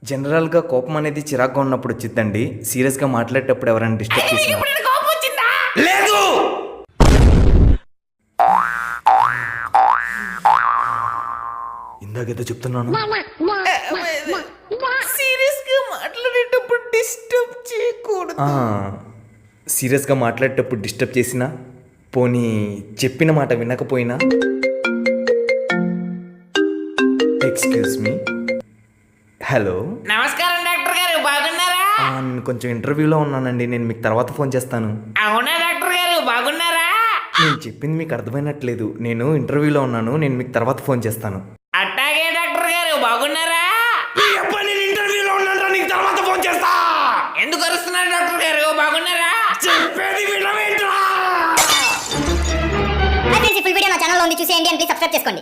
జనరల్గా కోపం అనేది చిరాగ్గా ఉన్నప్పుడు వచ్చిందండి. సీరియస్గా మాట్లాడేటప్పుడు ఎవరైనా డిస్టర్బ్ చేసినా లేదు. ఇందాకేదో చెప్తున్నాను. సీరియస్గా మాట్లాడేటప్పుడు డిస్టర్బ్ చేయకూడదు. సీరియస్గా మాట్లాడేటప్పుడు డిస్టర్బ్ చేసినా, పోనీ చెప్పిన మాట వినకపోయినా, ఎక్స్క్యూజ్ మీ, హలో, నమస్కారం డాక్టర్ గారు, బాగున్నారా? నేను కొంచెం ఇంటర్వ్యూలో ఉన్నానండి. నేను మీకు తర్వాత ఫోన్ చేస్తాను. అవునా డాక్టర్ గారు, బాగున్నారా? నేను చెప్పింది మీకు అర్థమైనట్లేదు. నేను ఇంటర్వ్యూలో ఉన్నాను. నేను మీకు తర్వాత ఫోన్ చేస్తాను. అట్టాగే డాక్టర్ గారు, బాగున్నారా? నేను ఇంటర్వ్యూలో ఉన్నాను. నీకు తర్వాత ఫోన్ చేస్తా. ఎందుకు అరుస్తున్నారు డాక్టర్ గారు, బాగున్నారా? చెప్పేది వినవేంట్రా? ఫుల్ వీడియో నా ఛానల్లో ఉంది, చూసేయండి అండ్ ప్లీజ్ సబ్స్క్రైబ్ చేసుకోండి.